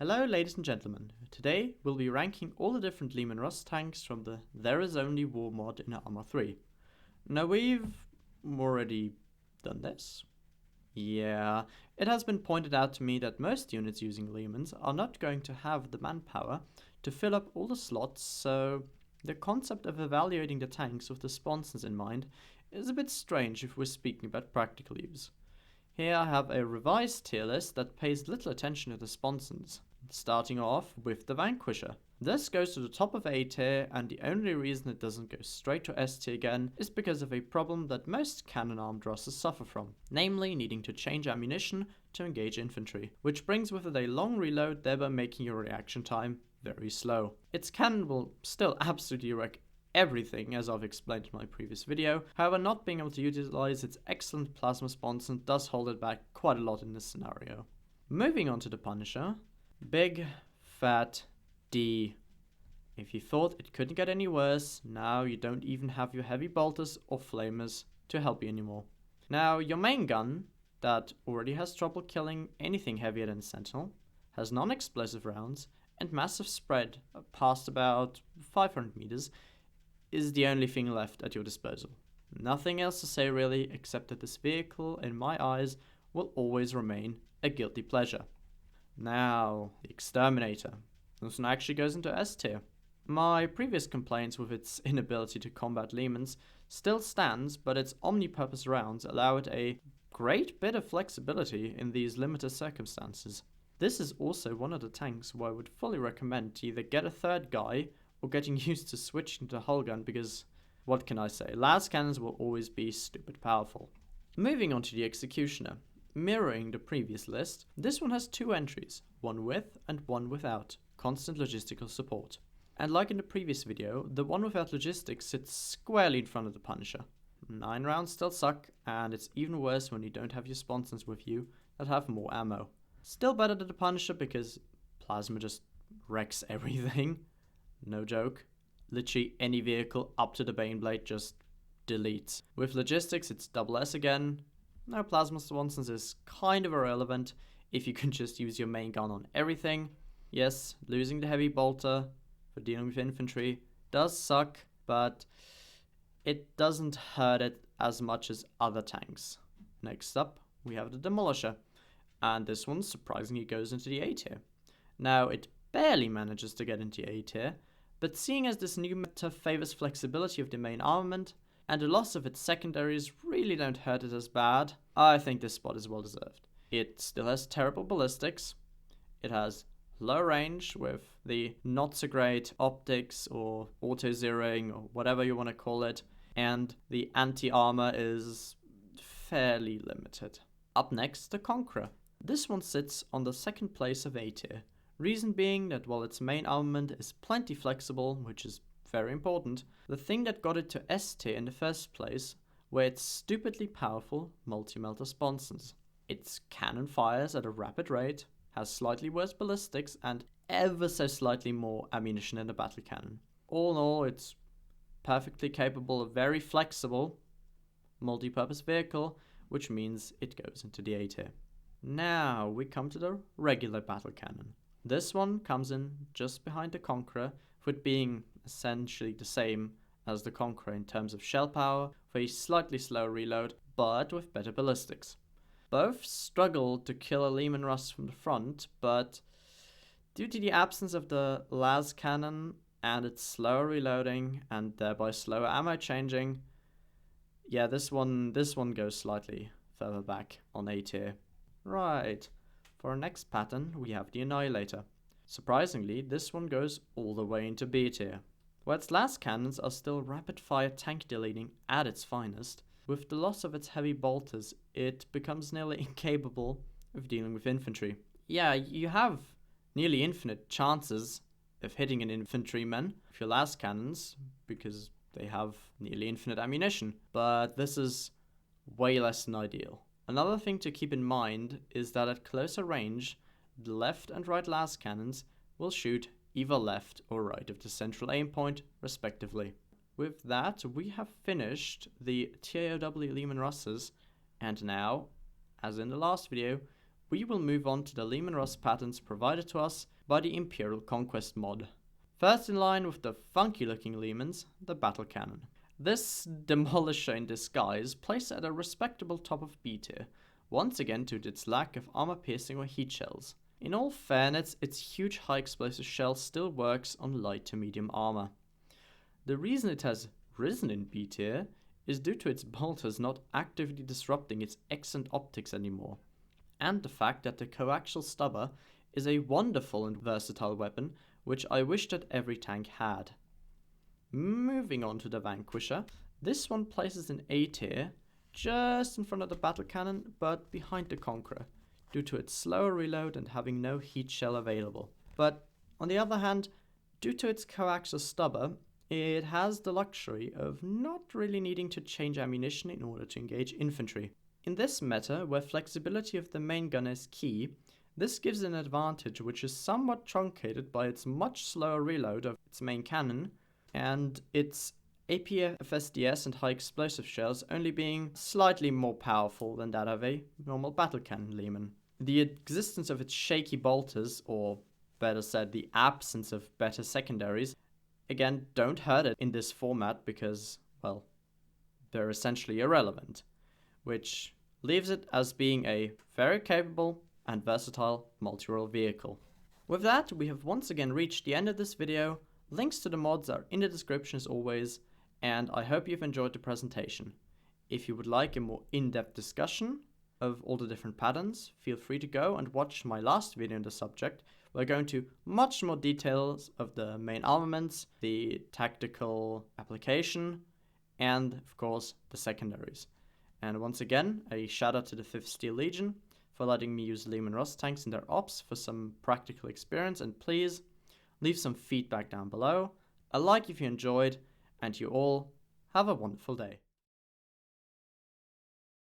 Hello ladies and gentlemen, today we'll be ranking all the different Leman Russ tanks from the There Is Only War mod in ArmA 3. Now we've already done this. Yeah, it has been pointed out to me that most units using Lemans are not going to have the manpower to fill up all the slots, so the concept of evaluating the tanks with the sponsons in mind is a bit strange if we're speaking about practical use. Here I have a revised tier list that pays little attention to the sponsons, starting off with the Vanquisher. This goes to the top of A tier, and the only reason it doesn't go straight to S tier again is because of a problem that most cannon armed Russes suffer from, namely needing to change ammunition to engage infantry, which brings with it a long reload, thereby making your reaction time very slow. Its cannon will still absolutely wreck everything, as I've explained in my previous video. However, not being able to utilize its excellent plasma sponson does hold it back quite a lot in this scenario. Moving on to the Punisher, big fat D. If you thought it couldn't get any worse, now you don't even have your heavy bolters or flamers to help you anymore. Now your main gun, that already has trouble killing anything heavier than Sentinel, has non-explosive rounds and massive spread past about 500 meters, is the only thing left at your disposal. Nothing else to say really, except that this vehicle, in my eyes, will always remain a guilty pleasure. Now, the Exterminator. This one actually goes into S tier. My previous complaints with its inability to combat Lemans still stands, but its omnipurpose rounds allow it a great bit of flexibility in these limited circumstances. This is also one of the tanks where I would fully recommend to either get a third guy or getting used to switching to hull gun because, what can I say, las cannons will always be stupid powerful. Moving on to the Executioner. Mirroring the previous list, this one has two entries, one with and one without constant logistical support. And like in the previous video, the one without logistics sits squarely in front of the Punisher. 9 rounds still suck, and it's even worse when you don't have your sponsons with you that have more ammo. Still better than the Punisher because plasma just wrecks everything. No joke. Literally any vehicle up to the Baneblade just deletes. With logistics, it's double S again. Now plasma sponsons is kind of irrelevant if you can just use your main gun on everything. Yes, losing the heavy bolter for dealing with infantry does suck, but it doesn't hurt it as much as other tanks. Next up, we have the Demolisher, and this one surprisingly goes into the A tier. Now, it barely manages to get into A tier, but seeing as this new meta favors flexibility of the main armament, and the loss of its secondaries really don't hurt it as bad, I think this spot is well deserved. It still has terrible ballistics, it has low range with the not so great optics or auto-zeroing or whatever you want to call it, and the anti-armor is fairly limited. Up next, the Conqueror. This one sits on the second place of A tier. Reason being that while its main armament is plenty flexible, which is very important, the thing that got it to S tier in the first place were its stupidly powerful multi-melter sponsons. Its cannon fires at a rapid rate, has slightly worse ballistics, and ever so slightly more ammunition than a Battlecannon. All in all, it's perfectly capable of very flexible multi-purpose vehicle, which means it goes into the A tier. Now we come to the regular Battlecannon. This one comes in just behind the Conqueror, with it being essentially the same as the Conqueror in terms of shell power, for a slightly slower reload, but with better ballistics. Both struggle to kill a Leman Russ from the front, but due to the absence of the las cannon and its slower reloading and thereby slower ammo changing, yeah, this one goes slightly further back on A tier. Right. For our next pattern, we have the Annihilator. Surprisingly, this one goes all the way into B tier. Where its last cannons are still rapid-fire tank deleting at its finest, with the loss of its heavy bolters, it becomes nearly incapable of dealing with infantry. Yeah, you have nearly infinite chances of hitting an infantryman with your last cannons, because they have nearly infinite ammunition, but this is way less than ideal. Another thing to keep in mind is that at closer range, the left and right las cannons will shoot either left or right of the central aim point, respectively. With that, we have finished the Tiow Leman Russes, and now, as in the last video, we will move on to the Leman Russ patterns provided to us by the Imperial Conquest mod. First in line with the funky looking Lemans, the Battlecannon. This Demolisher in disguise placed at a respectable top of B tier, once again due to its lack of armor piercing or heat shells. In all fairness, its huge high explosive shell still works on light to medium armor. The reason it has risen in B tier is due to its bolters not actively disrupting its excellent optics anymore, and the fact that the coaxial stubber is a wonderful and versatile weapon which I wish that every tank had. Moving on to the Vanquisher, this one places in A tier, just in front of the Battlecannon but behind the Conqueror, due to its slower reload and having no heat shell available. But on the other hand, due to its coaxial stubber, it has the luxury of not really needing to change ammunition in order to engage infantry. In this meta, where flexibility of the main gun is key, this gives an advantage which is somewhat truncated by its much slower reload of its main cannon and its APFSDS and high explosive shells only being slightly more powerful than that of a normal Battlecannon Leman. The existence of its shaky bolters, or better said the absence of better secondaries, again don't hurt it in this format because, well, they're essentially irrelevant, which leaves it as being a very capable and versatile multi-role vehicle. With that, we have once again reached the end of this video. Links to the mods are in the description as always, and I hope you've enjoyed the presentation. If you would like a more in-depth discussion of all the different patterns, feel free to go and watch my last video on the subject. We're going to much more details of the main armaments, the tactical application, and of course the secondaries. And once again, a shout out to the 5th Steel Legion for letting me use Leman Russ tanks in their ops for some practical experience, and please leave some feedback down below, a like if you enjoyed, and you all have a wonderful day.